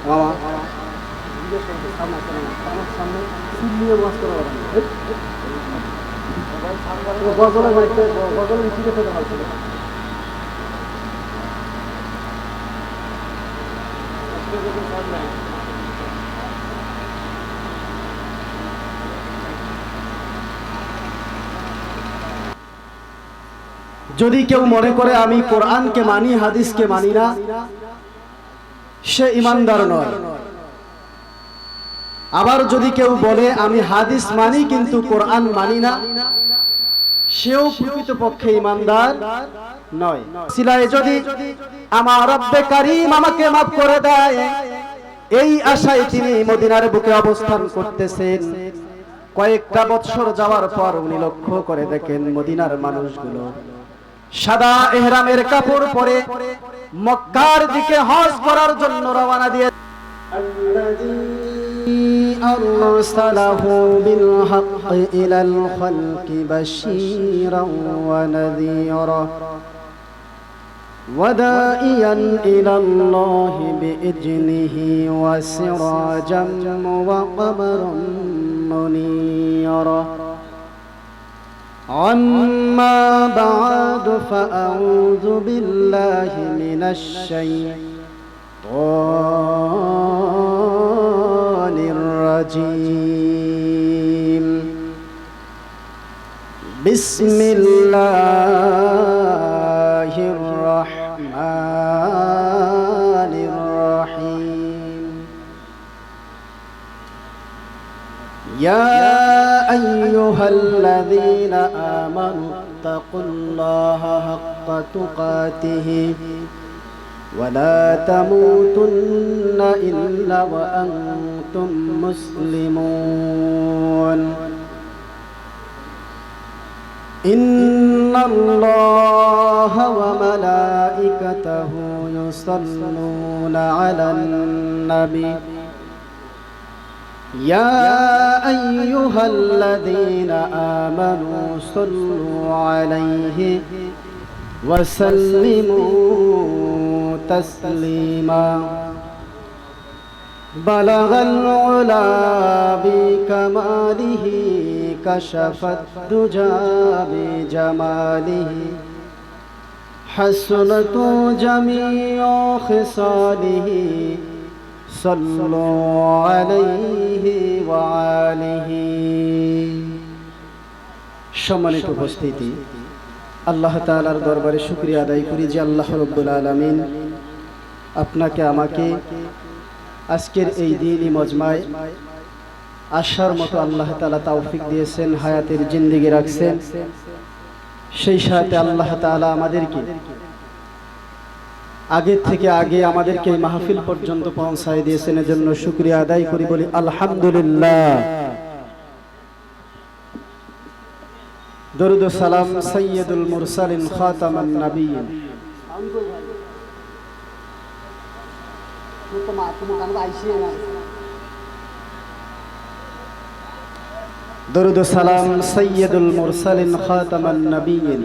মামা আমার সামনে চিল্লিয়ে ওয়াজ করা হবে না। গজলের বাড়িতে গজলের নিচে খেতে পারছিল। যদি কেউ মনে করে আমি কোরআনকে মানি হাদিসকে মানি না, সে ঈমানদার নয়। আবার যদি কেউ বলে আমি হাদিস মানি কিন্তু কোরআন মানি না, সেও প্রকৃতপক্ষে ঈমানদার নয়। সিলায় যদি আমার রব্বে কারীম আমাকে মাফ করে দেয়, এই আশায় তিনি মদিনার বুকে অবস্থান করতেছেন। কয়েকটা বছর যাওয়ার পর উনি লক্ষ্য করে দেখেন মদিনার মানুষগুলো সাদা ইহরামের কাপড় পরে মক্কার দিকে হজ করার জন্য রওনা দিয়ে আরসালাহু বিল হক ইলাল খালকি বাশীরান ওয়া নাযীরা ওয়া দাঈয়ান ইলাল্লাহি বিইজনিহি ওয়া সিরাজাম ওয়া কমারাম মুনীরা। أما بعد فأعوذ بالله من الشيطان الرجيم. بسم الله الرحمن الرحيم. يا أيها الذين آمنوا اتقوا الله حق تقاته ولا تموتن إلا وأنتم مسلمون. إن الله وملائكته يصلون على النبي يا أيها الذين آمنوا صلوا عليه وسلموا تسليما. بلغ العلا بكماله كشف الدجى بجماله حسنت جميع خصاله صلوا عليه وآله. সম্মানিত উপস্থিতি, আল্লাহ তাআলার দরবারে শুকরিয়া আদায় করি যে আল্লাহ রাব্বুল আলামিন আপনাকে আমাকে আজকের এই দিনই মজমায় আসার মতো আল্লাহ তাআলা তৌফিক দিয়েছেন, হায়াতের জিন্দেগি রাখছেন। সেই সাথে আল্লাহ তাআলা আমাদেরকে আগে থেকে আগে আমাদেরকে এই মাহফিল পর্যন্ত পৌঁছায় দিয়েছেন, এজন্য শুকরিয়া আদায় করি, বলি আলহামদুলিল্লাহ। দরুদ ও সালাম সাইয়্যিদুল মুরসালিন খাতামান নবিয়্যিন দরুদ ও সালাম সাইয়্যিদুল মুরসালিন খাতামান নবিয়্যিন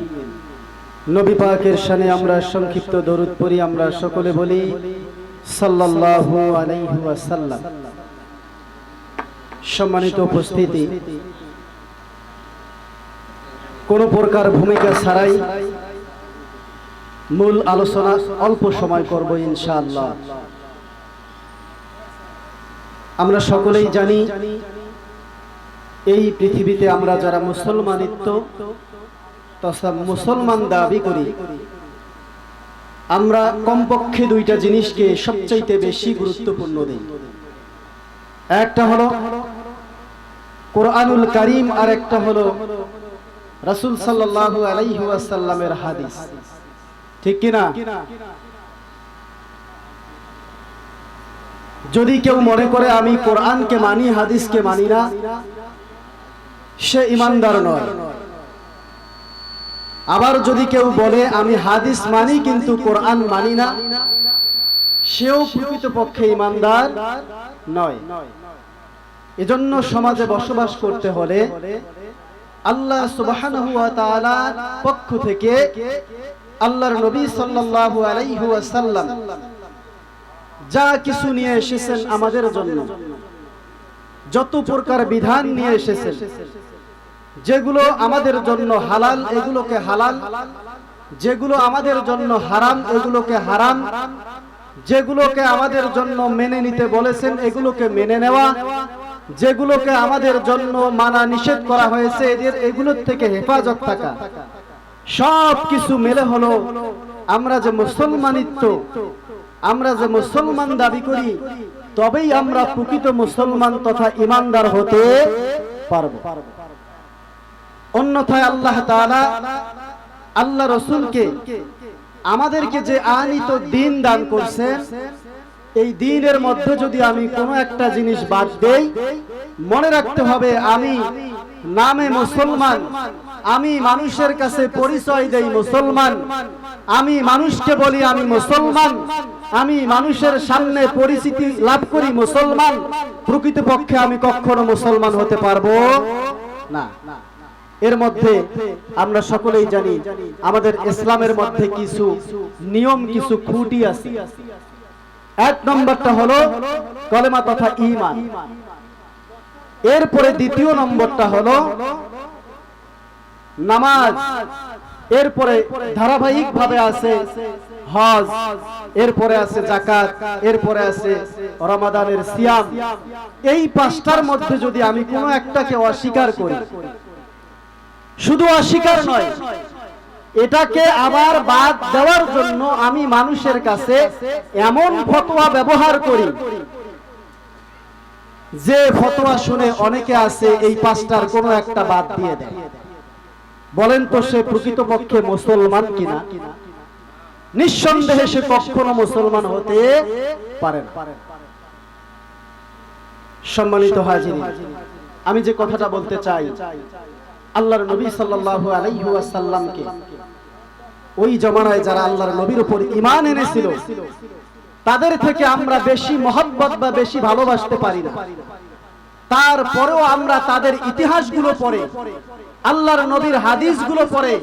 নবী পাকের শানে আমরা সংক্ষিপ্ত দরুদ পড়ি। আমরা সকলে বলি সাল্লাল্লাহু আলাইহি ওয়াসাল্লাম। সম্মানিত উপস্থিতি, কোন প্রকার ভূমিকা ছাড়াই মূল আলোচনা অল্প সময় করব ইনশাআল্লাহ। আমরা সকলেই জানি এই পৃথিবীতে আমরা যারা মুসলমানিত্ব তথা মুসলমান দাবি করি, আমরা কমপক্ষে দুইটা জিনিসকে সবচাইতে বেশি গুরুত্বপূর্ণ দিই। একটা হলো কোরআনুল কারীম, আর একটা হলো রাসূল সাল্লাল্লাহু আলাইহি ওয়াসাল্লামের হাদিস। ঠিক কি না? যদি কেউ মনে করে আমি কোরআনকে মানি হাদিসকে মানি না, সে ঈমানদার নয়। আবার যদি কেউ বলে আমি হাদিস মানি কিন্তু কোরআন মানি না, সেও প্রকৃতপক্ষে ঈমানদার নয়। এজন্য সমাজে বসবাস করতে হলে আল্লাহ সুবহানাহু ওয়া তাআলার পক্ষ থেকে আল্লাহর নবী সাল্লাল্লাহু আলাইহি ওয়াসাল্লাম যা কিছু নিয়ে এসেছেন আমাদের জন্য, যত প্রকার বিধান নিয়ে এসেছেন, যেগুলো আমাদের জন্য হালাল এগুলোকে হালাল, যেগুলো আমাদের জন্য হারাম এগুলোকে হারাম, যেগুলোকে আমাদের জন্য মেনে নিতে বলেছেন এগুলোকে মেনে নেওয়া, যেগুলোকে আমাদের জন্য মানা নিষেধ করা হয়েছে এগুলোর থেকে হেফাজত থাকা, সব কিছু মেলে হলো আমরা যে মুসলমানিত্ব, আমরা যে মুসলমান দাবি করি, তবেই আমরা প্রকৃত মুসলমান তথা ঈমানদার হতে পারবো। অন্যথায় আল্লাহ তাআলা আল্লাহ রাসূলকে আমাদেরকে যে আনিত দ্বীন দান করছেন, এই দ্বীনের মধ্যে যদি আমি কোনো একটা জিনিস বাদ দেই, মনে রাখতে হবে আমি নামে মুসলমান, আমি মানুষের কাছে পরিচয় দেই মুসলমান, আমি মানুষকে বলি আমি মুসলমান, আমি মানুষের সামনে পরিচিতি লাভ করি মুসলমান, প্রকৃতপক্ষে আমি কখনো মুসলমান হতে পারবো না। এর মধ্যে আমরা সকলেই জানি আমাদের ইসলামের মধ্যে কিছু নিয়ম, কিছু খুঁটি আছে। এক নম্বরটা হলো কলেমা তথা ঈমান, এরপরে দ্বিতীয় নম্বরটা হলো নামাজ, এরপরে ধারাবাহিক ভাবে আছে হজ, এরপরে আছে যাকাত, এরপরে আছে রমাদানের সিয়াম। এই পাঁচটার মধ্যে যদি আমি কোনো একটাকে অস্বীকার করি, শুধু অস্বীকার নয়, এটাকে আবার বাদ দেওয়ার জন্য আমি মানুষের কাছে এমন ফতোয়া ব্যবহার করি যে ফতোয়া শুনে অনেকে আছে এই পাঁচটার কোনো একটা বাদ দিয়ে দেয়, বলেন তো সে প্রকৃতপক্ষে মুসলমান কিনা? নিঃসন্দেহে সে কখনো মুসলমান হতে পারে না। সম্মানিত হাজির, আমি যে কথাটা বলতে চাই, আল্লাহর নবী সাল্লাল্লাহু আলাইহি ওয়াসাল্লামকে ওই জমানায় যারা আল্লাহর নবীর উপর ঈমান এনেছিল, তাদের থেকে আমরা বেশি মহব্বত বা বেশি ভালোবাসতে পারি না। তারপরেও আমরা তাদের ইতিহাসগুলো পড়ে, আল্লাহর নবীর হাদিসগুলো পড়ে,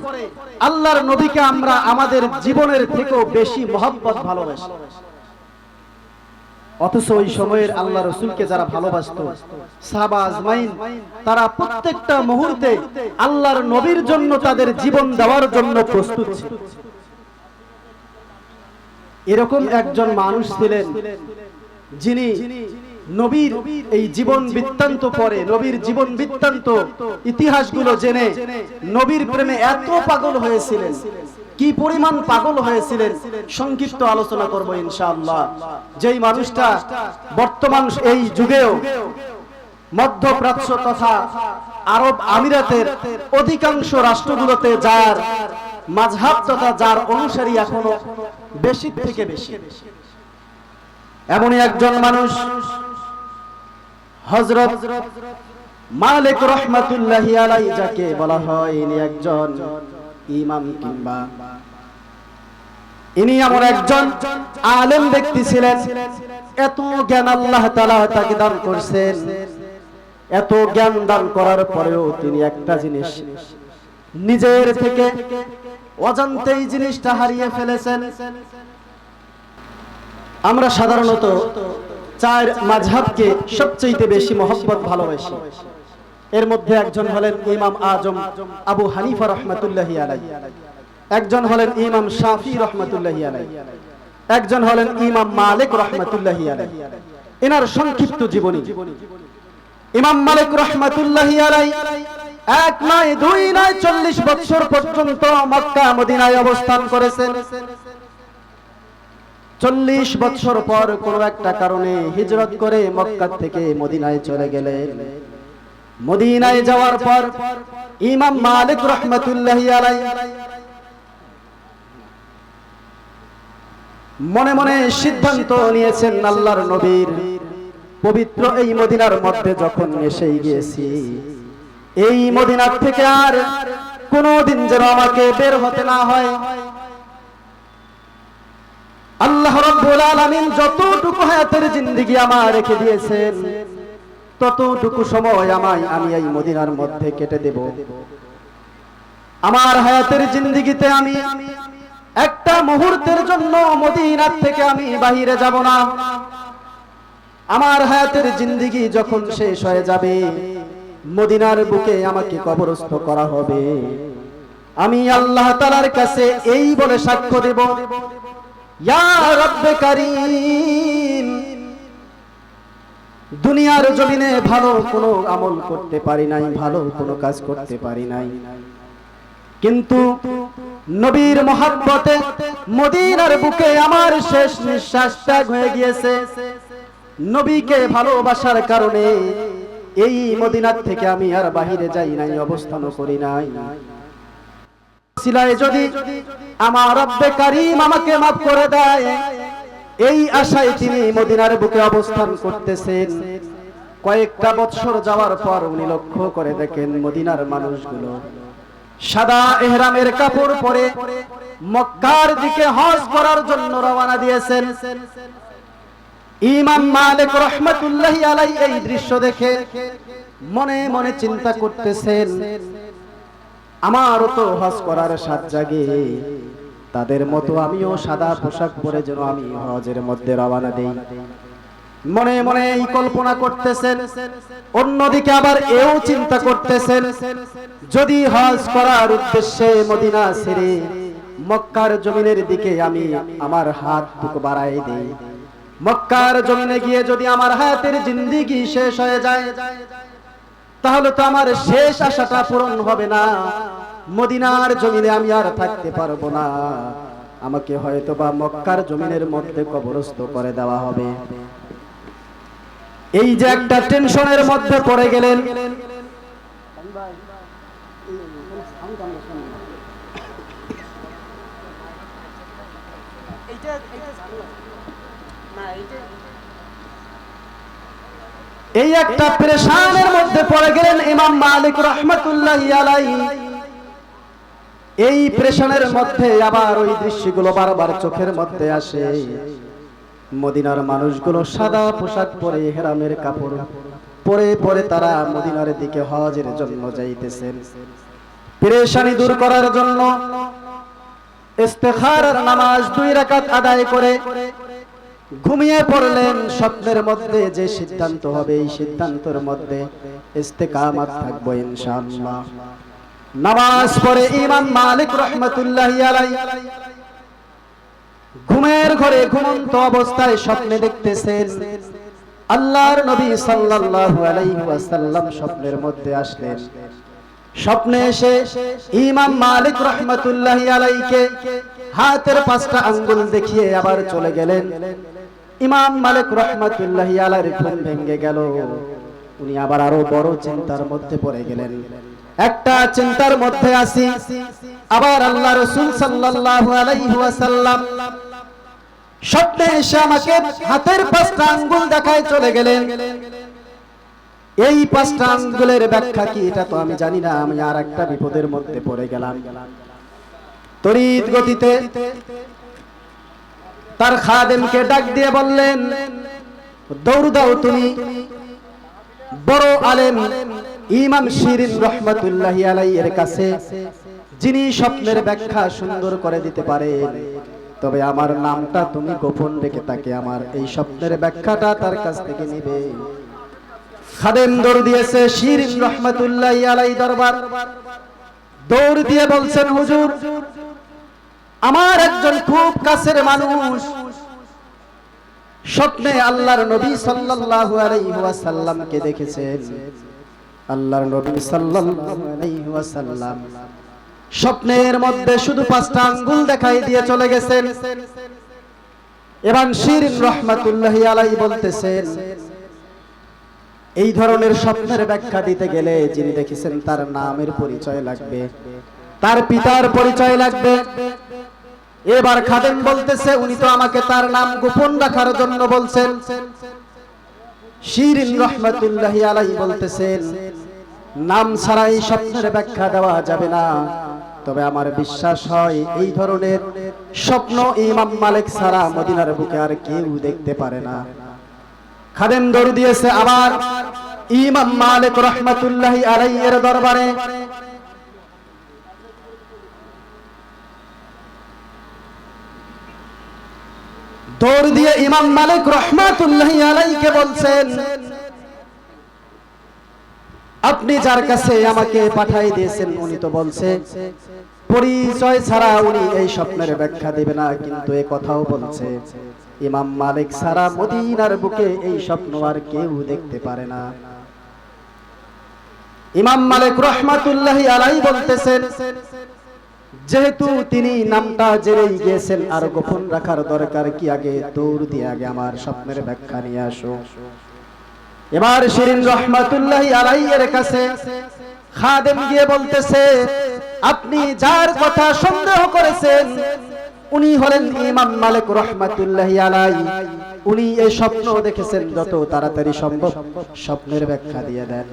আল্লাহর নবীকে আমরা আমাদের জীবনের থেকেও বেশি মহব্বত ভালোবাসি। অথচ ওই সময়ের আল্লাহ রাসূলকে যারা ভালোবাসতো, সাহাবা আজমাইন, তারা প্রত্যেকটা মুহূর্তে আল্লাহর নবীর জন্য তাদের জীবন দেওয়ার জন্য প্রস্তুত ছিল। এরকম একজন মানুষ ছিলেন যিনি নবীর এই জীবন বৃত্তান্ত পড়ে, নবীর জীবন বৃত্তান্ত ইতিহাসগুলো জেনে নবীর প্রেমে এত পাগল হয়েছিলেন। কি পরিমাণ পাগল হয়েছিলেন সংক্ষিপ্ত আলোচনা করব ইনশাআল্লাহ। যেই মানুষটা বর্তমান এই যুগেও মধ্যপ্রাচ্য তথা আরব আমিরাতের অধিকাংশ রাষ্ট্রগুলোতে যার মাযহাব তথা যার অনুসারী এখনো বেশি থেকে বেশি, এমনই একজন মানুষ হযরত মালিক রাহমাতুল্লাহি আলাইহি, যাকে বলা হয় ইনি একজন ইমাম, কিংবা ইনি এমন একজন আলেম ব্যক্তি ছিলেন। এত জ্ঞান আল্লাহ তাআলা তাকে দান করেছেন, এত জ্ঞান দান করার পরেও তিনি একটা জিনিস নিজের থেকে অজান্তেই জিনিসটা হারিয়ে ফেলেছেন। আমরা সাধারণত চার মাযহাবকে সবচেয়ে বেশি মহব্বত ভালোবাসি। এর মধ্যে একজন হলেন ইমাম আজম আবু হানিফা রাহমাতুল্লাহি আলাইহি, একজন হলেন ইমাম শাফি রাহমাতুল্লাহি আলাইহি, একজন হলেন ইমাম মালিক রাহমাতুল্লাহি আলাইহি। এনার সংক্ষিপ্ত জীবনী। ইমাম মালিক রাহমাতুল্লাহি আলাইহি এক নয়, দুই নয়, 40 বছর পর্যন্ত মক্কা মদিনায় অবস্থান করেছেন। 40 বছর পর কোন একটা কারণে হিজরত করে মক্কা থেকে মদিনায় চলে গেলেন। মদিনায় যাওয়ার পর ইমাম মালিক রাহমাতুল্লাহি আলাইহি মনে মনে সিদ্ধান্ত নিয়েছেন, আল্লাহর নবীর পবিত্র এই মদিনার মধ্যে যখন এসে গিয়েছি, এই মদিনার থেকে আর কোনদিন যেন আমাকে বের হতে না হয়। আল্লাহ রাব্বুল আলামিন যতটুকু হায়াতের জিন্দেগি আমার রেখে দিয়েছেন, ততটুকু সময় আমি এই মদিনার মধ্যে কেটে দেব। আমার হায়াতের জিন্দেগিতে আমি একটা মুহূর্তের জন্য মদিনার থেকে আমি বাহিরে যাব না। আমার হায়াতের জিন্দেগি যখন শেষ হয়ে যাবে, মদিনার বুকে আমাকে কবরস্থ করা হবে, আমি আল্লাহ তাআলার কাছে এই বলে সাক্ষ্য দেব, ইয়া রব্বে কারীম, দুনিয়ার জমিনে ভালো কোনো আমল করতে পারি নাই, ভালো কোনো কাজ করতে পারি নাই, কিন্তু নবীর মহব্বতে মদিনার বুকে আমার শেষ নিঃশ্বাস ত্যাগ হয়ে গিয়েছে। নবীকে ভালোবাসার কারণে এই মদিনার থেকে আমি আর বাহিরে যাই নাই, অবস্থান করি নাই। সিলায় যদি আমার রব্বে কারীম আমাকে মাফ করে দেয়, এই আশায় তিনি মদিনার বুকে অবস্থান করতেছেন। কয়েকটা বছর যাওয়ার পর উনি লক্ষ্য করে দেখেন মদিনার মানুষগুলো সাদা ইহরামের কাপড় পরে মক্কার দিকে হজ করার জন্য রওনা দিয়েছেন। ইমাম মালিক রাহমাতুল্লাহি আলাইহি এই দৃশ্য দেখে মনে মনে চিন্তা করতেছেন, আমারও তো হজ করার সাত জাগে, তাদের মতো আমিও সাদা পোশাক পরে যেন আমি হজের মধ্যে রওনা দেই। মনে মনে এই কল্পনা করতেছেন। অন্যদিকে আবার এও চিন্তা করতেছেন, যদি হজ করার উদ্দেশ্যে মদিনা ছেড়ে মক্কার জমিনের দিকে আমি আমার হাতটুকু বাড়াই দেই, মক্কার জমিনে গিয়ে যদি আমার হায়াতের জিন্দেগি শেষ হয়ে যায়, তাহলে তো আমার শেষ আশাটা পূরণ হবে না, মদিনার জমিনে আমি আর থাকতে পারবো না, আমাকে হয়তো বা মক্কার জমিনের মধ্যে কবরস্থ করে দেওয়া হবে। এই যে একটা টেনশনের মধ্যে পড়ে গেলেন, এই একটা পেরেশানের মধ্যে পড়ে গেলেন ইমাম মালিক রাহমাতুল্লাহি আলাইহি। এই পেরেশানের মধ্যে আবার ওই দৃশ্যগুলো বারবার চোখের মধ্যে আসে। মদিনার মানুষগুলো সাদা পোশাক পরে ইহরামের কাপড় পরে পরে তারা মদিনার দিকে হজের জন্য যাইতেছেন। পেরেশানি দূর করার জন্য ইস্তেখারার নামাজ 2 রাকাত আদায় করে ঘুমিয়ে পড়লেন। স্বপ্নের মধ্যে যে সিদ্ধান্ত হবে, এই সিদ্ধান্তের মধ্যে ইস্তেকামাত থাকবো ইনশাআল্লাহ। নামাজ পড়ে ইমাম মালিক রাহমাতুল্লাহি আলাইহি ঘুমের ঘরে ঘুমন্ত অবস্থায় স্বপ্নে দেখতেছেন আল্লাহর নবী সাল্লাল্লাহু আলাইহি ওয়াসাল্লাম স্বপ্নের মধ্যে আসলেন। স্বপ্নে এসে ইমাম মালিক রাহমাতুল্লাহি আলাইহিকে হাতের 5টা আঙ্গুল দেখিয়ে আবার চলে গেলেন। ইমাম মালিক রাহমাতুল্লাহি আলাইহির ঘুম ভেঙে গেল। উনি আবার আরো বড় চিন্তার মধ্যে পড়ে গেলেন। একটা চিন্তার মধ্যে আছি, আবার আল্লাহ রাসূল সাল্লাল্লাহু আলাইহি ওয়াসাল্লাম স্বপ্নে এসে আমাকে হাতের 5টা আঙ্গুল দেখায় চলে গেলেন। এই 5টা আঙ্গুলের ব্যাখ্যা কি এটা তো আমি জানি না। আমি আর একটা বিপদের মধ্যে পড়ে গেলাম। তড়িৎ গতিতে তার খাদেমকে ডাক দিয়ে বললেন, দৌড় দাও তুমি বড় আলেম ইমাম শিরিন রাহমাতুল্লাহি আলাইহি এর কাছে, যিনি স্বপ্নের ব্যাখ্যা সুন্দর করে দিতে পারেন। তবে আমার নামটা তুমি গোপন রেখে তাকে আমার এই স্বপ্নের ব্যাখ্যাটা তার কাছ থেকে নিবে। খাদেম দৌড় দিয়েছে শিরিন রাহমাতুল্লাহি আলাইহি দরবার। দৌড় দিয়ে বলছেন, হুজুর, আমার একজন খুব কাছের মানুষ স্বপ্নে আল্লাহর নবী সাল্লাল্লাহু আলাইহি ওয়াসাল্লামকে দেখেছেন। আল্লাহর নবী সাল্লাল্লাহু আলাইহি ওয়াসাল্লাম স্বপ্নের মধ্যে শুধু 5টা আঙ্গুল দেখাই দিয়ে চলে গেছেন। এবং শিরিন রাহমাতুল্লাহি আলাইহি বলতেছেন, এই ধরনের স্বপ্নের ব্যাখ্যা দিতে গেলে যিনি দেখেছেন তার নামের পরিচয় লাগবে, তার পিতার পরিচয় লাগবে। এবার খাদেম বলতেছে, উনি তো আমাকে তার নাম গোপন রাখার জন্য বলছেন। শিরিন রাহমাতুল্লাহি আলাইহি বলতেছেন, নাম ছাড়াই স্বপ্নের ব্যাখ্যা দেওয়া যাবে না। তবে আমার বিশ্বাস হয় এই ধরনের স্বপ্ন ইমাম মালিক ছাড়া মদিনার বুকে আর কেউ দেখতে পারে না। খাদেম দৌড় দিয়েছে আবার ইমাম মালিক রাহমাতুল্লাহি আলাইহি এর দরবারে। দৌড় দিয়ে ইমাম মালিক রাহমাতুল্লাহি আলাইহিকে বলছেন, আপনি যার কাছে আমাকে পাঠাই দিয়েছেন উনি তো বলছে পরিচয় ছাড়া উনি এই স্বপ্নের ব্যাখ্যা দেবে না, কিন্তু এই কথাও বলছে ইমাম মালিক ছাড়া মদিনার বুকে এই স্বপ্ন আর কেউ দেখতে পারে না। ইমাম মালিক রাহমাতুল্লাহি আলাইহি বলতেছেন, যেহেতু তিনি নামটা জেনেই গিয়েছেন আর গোপন রাখার দরকার কি, আগে দৌড় দিয়ে আগে আমার স্বপ্নের ব্যাখ্যা নিয়ে আসো। এবার শিরিন রাহমাতুল্লাহি আলাইহি এর কাছে খাদেম গিয়ে বলতেছে, আপনি যার কথা সন্দেহ করেছেন উনি হলেন ইমাম মালিক রাহমাতুল্লাহি আলাইহি, উনি এই স্বপ্ন দেখেছেন, যত তাড়াতাড়ি সম্ভব স্বপ্নের ব্যাখ্যা দিয়ে দেন।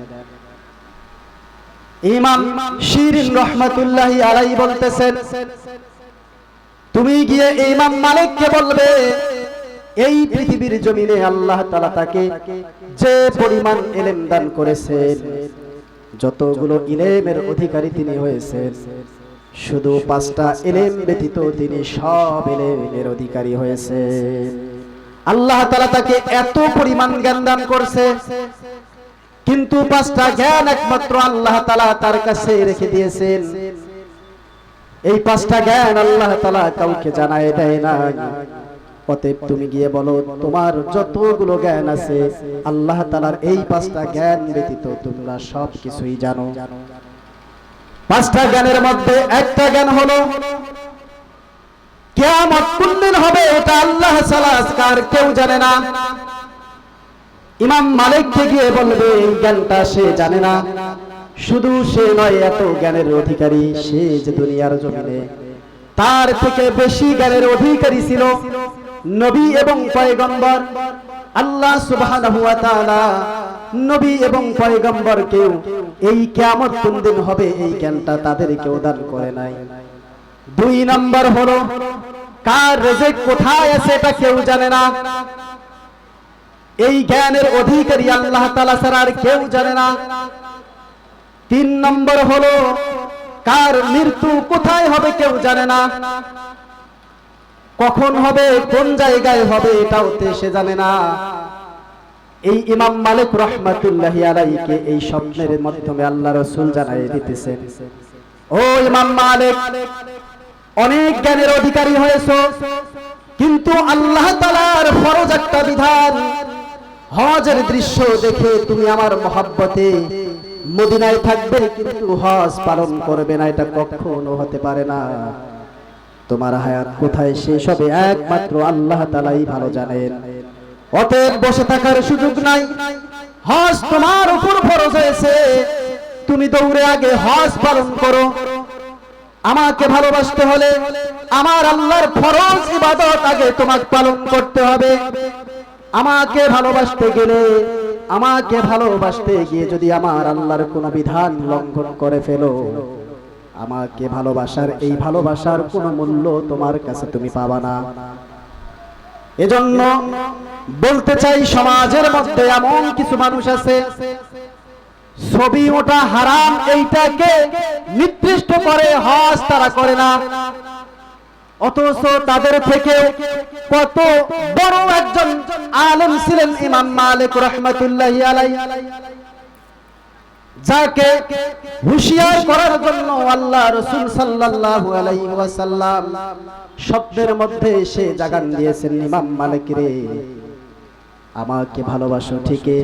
ইমাম শিরিন রাহমাতুল্লাহি আলাইহি বলতেছেন, তুমি গিয়ে ইমাম মালিককে বলবে এই পৃথিবীর জমিনে আল্লাহ তাআলা তাকে যে পরিমাণ ইলম দান করেছেন, যতগুলো ইলমের অধিকারী তিনি হয়েছেন, শুধু 5টা ইলম ব্যতীত তিনি সব ইলমের অধিকারী হয়েছেন। আল্লাহ তাআলা তাকে এত পরিমাণ জ্ঞান দান করছে, কিন্তু 5টা জ্ঞান একমাত্র আল্লাহ তাআলা তার কাছে রেখে দিয়েছেন। এই 5টা জ্ঞান আল্লাহ তাআলা কাউকে জানায় দেয় না। অতএব তুমি গিয়ে বলো তোমার যতগুলো জ্ঞান আছে আল্লাহ তাআলার এই 5টা জ্ঞান ব্যতীত তোমরা সব কিছুই জানো। 5টা জ্ঞানের মধ্যে একটা জ্ঞান হলো কিয়ামত কোন দিন হবে এটা আল্লাহ ছাড়া আর কেউ জানে না। ইমাম মালিককে গিয়ে বলবে এই জ্ঞানটা সে জানে না। শুধু সে নয়, এত জ্ঞানের অধিকারী সে যে দুনিয়ার জমিনে তার থেকে বেশি জ্ঞানের অধিকারী ছিল নবী এবং পয়গম্বর। আল্লাহ সুবহানাহু ওয়া তাআলা নবী এবং পয়গম্বরকে এই কিয়ামত কোন দিন হবে এই জ্ঞানটা তাদেরকে দান করে নাই। 2 নম্বর হলো কার রিজিক কোথায় আছে এটা কেউ জানে না। এই জ্ঞানের অধিকারী আল্লাহ তাআলা ছাড়া আর কেউ জানে না। 3 নম্বর হলো কার মৃত্যু কোথায় হবে কেউ জানে না, কখন হবে কোন জায়গায় হবে এটাও সে জানে না। এই ইমাম মালিক রাহমাতুল্লাহি আলাইহিকে এই স্বপ্নের মাধ্যমে আল্লাহ রাসূল জানাই দিতেছেন, ও ইমাম মালিক, অনেক জ্ঞানের অধিকারী হয়েছো, কিন্তু আল্লাহ তাআলার ফরজ একটা বিধান, হজের দৃশ্য দেখে তুমি আমার মহব্বতে মদিনায় থাকবে কিন্তু হজ পালন করবে না, এটা কখনো হতে পারে না। তোমার হায়াত কোথায় শেষ হবে একমাত্র আল্লাহ তাআলাই ভালো জানেন। অতএব বসে থাকার সুযোগ নাই, হজ তোমার উপর ফরজ হয়েছে, তুমি দৌড়ে আগে হজ পালন করো। আমাকে ভালোবাসতে হলে আমার আল্লাহর ফরজ ইবাদত আগে তোমাকে পালন করতে হবে। আমাকে ভালোবাসতে গেলে, আমাকে ভালোবাসতে গিয়ে যদি আমার আল্লাহর কোন বিধান লঙ্ঘন করে ফেলো, আমাকে ভালোবাসার এই ভালোবাসার কোনো মূল্য তোমার কাছে তুমি পাবা না। এজন্য বলতে চাই, সমাজের মধ্যে এমন কিছু মানুষ আছে ছবি ওটা হারাম এইটাকে নির্দিষ্ট করে হজ তারা করে না, অথচ তাদের থেকে কত বড় একজন আলেম ছিলেন ইমাম মালিক রাহমাতুল্লাহি আলাইহি, যাকে হুঁশিয়ার করার জন্য আল্লাহ রাসূল সাল্লাল্লাহু আলাইহি ওয়াসাল্লাম শব্দের মধ্যে সে জাগান দিয়েছেন, ইমাম মালিক রে আমাকে ভালোবাসো ঠিকই,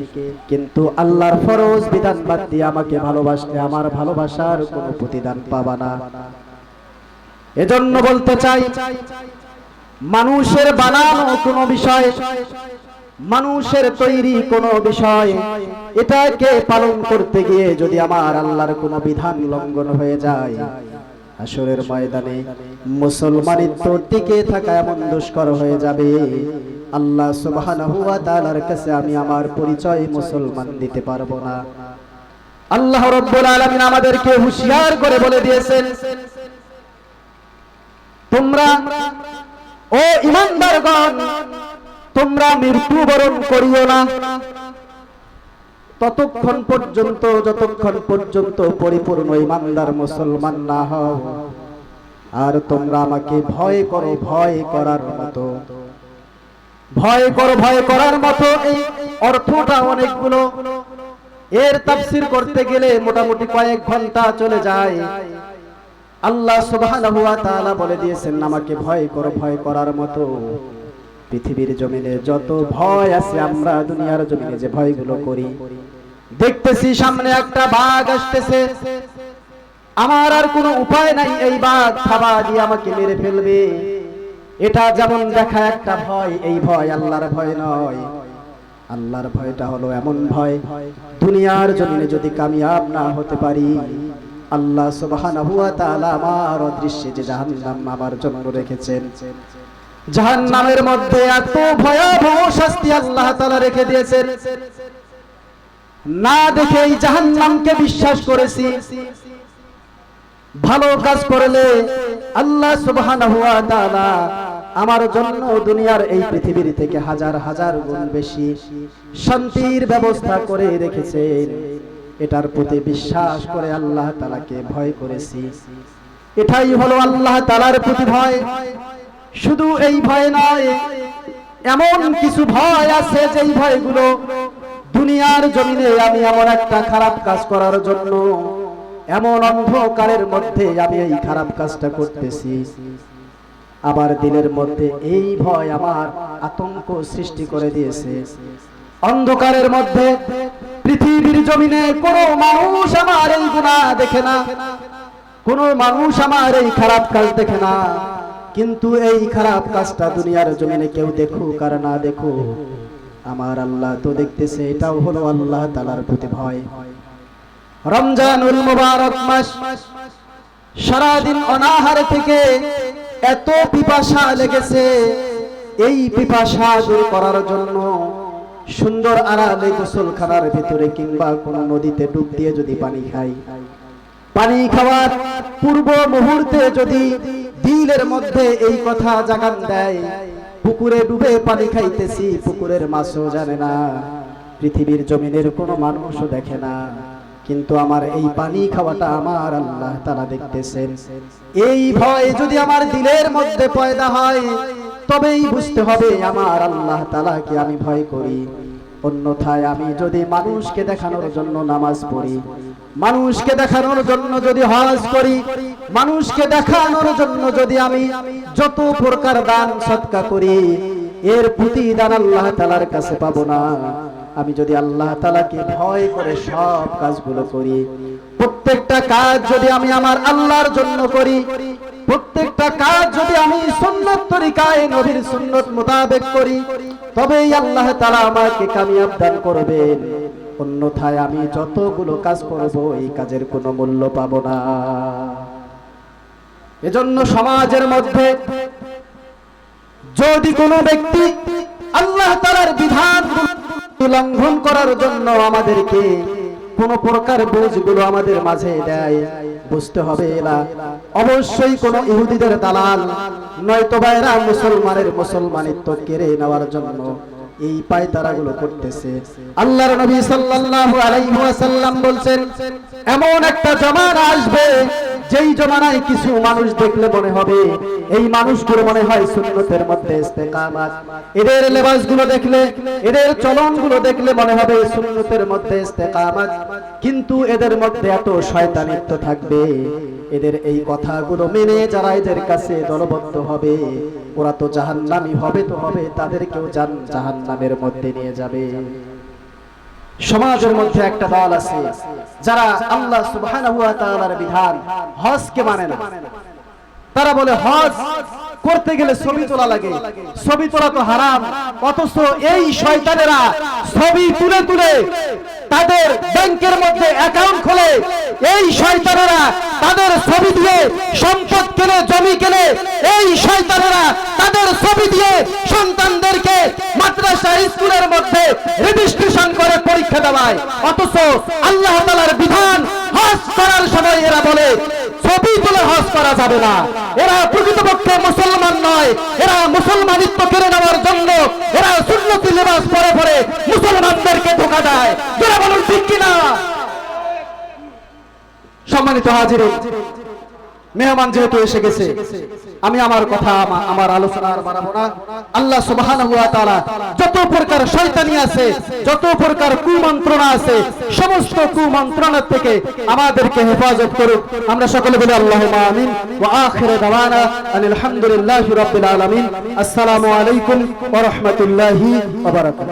কিন্তু আল্লাহর ফরজ বিধান বাদ দিয়ে আমাকে ভালোবাসলে আমার ভালোবাসার কোনো প্রতিদান পাবা না। এজন্য বলতে চাই, মানুষের বানানো কোনো বিষয়, মানুষের তৈরি কোনো বিষয়, এটাকে পালন করতে গিয়ে যদি আমার আল্লাহর কোনো বিধান লঙ্ঘন হয়ে যায়, হাসরের ময়দানে মুসলমানিত্ব টিকে থাকা এমন দুষ্কর হয়ে যাবে, আল্লাহ সুবহানাহু ওয়া তাআলার কাছে আমি আমার পরিচয় মুসলমান দিতে পারবো না। আল্লাহ রাব্বুল আলামিন আমাদেরকে হুঁশিয়ার করে বলে দিয়েছেন, তোমরা ও ঈমানদারগণ তোমরা মৃত্যুবরণ করিও না ততক্ষণ পর্যন্ত যতক্ষণ পর্যন্ত পরিপূর্ণ ঈমানদার মুসলমান না হও, আর তোমরা আমাকে ভয় করো, ভয় করার মতো ভয় করো, ভয় করার মতো এই অর্থটা অনেকগুলো, এর তাফসীর করতে গেলে মোটামুটি কয়েক ঘন্টা চলে যায়। আল্লাহ সুবহানাহু ওয়া তাআলা বলে দিয়েছেন আমাকে ভয় করো, ভয় করার মতো। পৃথিবীর জমিনে যত ভয় আছে, আমরা দুনিয়ার জমিনে যে ভয়গুলো করি, দেখতেছি সামনে একটা বাঘ আসতেছে, আমার আর কোনো উপায় নাই, এই বাঘ থাবা দিয়ে আমাকে মেরে ফেলবে। এটা যেমন দেখা একটা ভয়, এই ভয় আল্লাহর ভয় নয়। আল্লাহর ভয়টা হলো এমন ভয়, দুনিয়ার জমিনে যদি কামিয়াব না হতে পারি, আল্লাহ সুবহানাহু ওয়া তাআলা আমার অদৃশ্যে যে জাহান্নাম আমার জন্য রেখেছেন, জাহান্নামের মধ্যে এত ভয়াবহ শাস্তি আল্লাহ তাআলা রেখে দিয়েছেন, না দেখে এই জাহান্নামকে বিশ্বাস করেছি। ভালো কাজ করলে আল্লাহ সুবহানাহু ওয়া তাআলা আমার জন্য দুনিয়ার এই পৃথিবীর থেকে হাজার হাজার গুণ বেশি শান্তির ব্যবস্থা করে রেখেছেন। এটার প্রতি বিশ্বাস করে আল্লাহ তাআলাকে ভয় করেছি। এটাই হলো আল্লাহ তাআলার প্রতি ভয়। শুধু এই ভয় নয়, এমন কিছু ভয় আছে যেই ভয়গুলো দুনিয়ার জমিনে আমি এমন একটা খারাপ কাজ করার জন্য, এমন অন্ধকারের মধ্যে আমি এই খারাপ কাজটা করতেছি, আবার দিলের মধ্যে এই ভয় আমার আতঙ্ক সৃষ্টি করে দিয়েছে। অন্ধকারের মধ্যে পৃথিবীর জমিনে কোনো মানুষ আমার এই গুনাহ দেখে না, কোনো মানুষ আমার এই খারাপ কাজ দেখে না, কিন্তু এই খারাপ কাজটা দুনিয়ার জমিনে কেউ দেখুক আর না দেখুক, আমার আল্লাহ তো দেখতেছে। এটাও হলো আল্লাহ তাআলার প্রতি ভয়। রমজানুল মুবারক মাস, সারাদিন অনাহার থেকে এত পিপাসা লেগেছে, এই পিপাসা দূর করার জন্য সুন্দর আড়ালে গোসলখানার ভিতরে কিংবা কোন নদীতে ডুব দিয়ে যদি পানি খাই, পানি খাওয়ার পূর্ব মুহূর্তে যদি দিলের মধ্যে এই কথা জাগান দেয়, পুকুরে ডুবে পানি খাইতেছি, পুকুরের মাছও জানে না, পৃথিবীর জমিনের কোনো মানুষও দেখে না, কিন্তু আমার এই পানি খাওয়াটা আমার আল্লাহ তাআলা দেখতেছেন। এই ভয় যদি আমার দিলের মধ্যে পয়দা হয়, তবেই বুঝতে হবে আমার আল্লাহ তাআলাকে আমি ভয় করি। অন্যথায় আমি যদি মানুষকে দেখানোর জন্য নামাজ পড়ি, মানুষকে দেখানোর জন্য যদি হজ করি, মানুষকে দেখানোর জন্য যদি আমি যত প্রকার দান সদকা করি, এর প্রতিদান আল্লাহ তাআলার কাছে পাবো না। আমি যদি আল্লাহ তাআলাকে ভয় করে সব কাজগুলো করি, প্রত্যেকটা কাজ যদি আমি আমার আল্লাহর জন্য করি, প্রত্যেকটা কাজ যদি আমি সুন্নাত তরিকায় নবীর সুন্নাত মোতাবেক করি, তবেই আল্লাহ তাআলা আমাকে কামিয়াব দান করবেন। অন্যথায় আমি যতগুলো কাজ করব, এই কাজের কোনো মূল্য পাবো না। এজন্য সমাজের মধ্যে যদি কোনো ব্যক্তি আল্লাহ তাআলার বিধান লঙ্ঘন করার জন্য আমাদেরকে কোন প্রকার বুঝগুলো আমাদের মাঝে দেয়, বুঝতে হবে এরা অবশ্যই কোন ইহুদিদের দালাল, নয়তোবা এরা মুসলমানের মুসলমানিত্ব কেড়ে নেওয়ার জন্য এই পায়তারাগুলো করতেছে। আল্লাহর নবী সাল্লাল্লাহু আলাইহি ওয়াসাল্লাম বলছেন, এমন একটা জামানা আসবে যেই জামানায় কিছু মানুষ দেখলে মনে হবে এই মানুষগুলো মনে হয় সুন্নতের মধ্যে ইস্তেকামাত, এদের লেবাসগুলো দেখলে, এদের চলনগুলো দেখলে মনে হবে সুন্নতের মধ্যে ইস্তেকামাত, কিন্তু এদের মধ্যে এত শয়তানিত্ব থাকবে, এদের এই কথাগুলো মেনে যারা এদের কাছে দলবদ্ধ হবে, ওরা তো জাহান্নামী হবে, তো হবে, তাদেরকেও জাহান্নামের মধ্যে নিয়ে যাবে। সমাজের মধ্যে একটা দল আছে যারা আল্লাহ সুবহানাহু ওয়া তাআলার বিধান হজকে মানে না। তারা বলে হজ করতে গেলে ছবি তোলা লাগে, ছবি তোলা তো হারাম, অথচ এই শয়তানেরা ছবি তুলে তুলে তাদের ব্যাংকের মধ্যে অ্যাকাউন্ট খোলে, এই শয়তানেরা তাদের ছবি দিয়ে সম্পদ কেনে, জমি কেনে, এই শয়তানেরা তাদের ছবি দিয়ে সন্তানদেরকে মাদ্রাসা স্কুলের মধ্যে রেজিস্ট্রেশন করে পরীক্ষা দেওয়ায়, অথচ আল্লাহ তাআলার বিধান হজ করার সময় এরা বলে ছবি তুলে হজ করা যাবে না। এরা প্রকৃতপক্ষে মুসলমান নয়, এরা মুসলমানিত্ব কেড়ে নেওয়ার জন্য এরা সুন্নতি লেবাস পরে পরে মুসলমানদেরকে ধোঁকা দেয়। যারা বলুন ঠিক কিনা? সম্মানিত হাজিরিন, মেহমান যেহেতু এসে গেছে, আমি আমার কথা আমার আলোচনা আর বাড়াবো না। আল্লাহ সুবহানাহু ওয়া তাআলা যত প্রকার শয়তানি আছে, যত প্রকার কুমন্ত্রণা আছে, সমস্ত কুমন্ত্রণা থেকে আমাদেরকে হেফাজত করুক। আমরা সকলে বলি আল্লাহুম্মা আমিন। ওয়া আখিরু দাওয়ানা আলহামদুলিল্লাহি রাব্বিল আলামিন। আসসালামু আলাইকুম ওয়া রাহমাতুল্লাহি ওয়া বারাকাতুহু।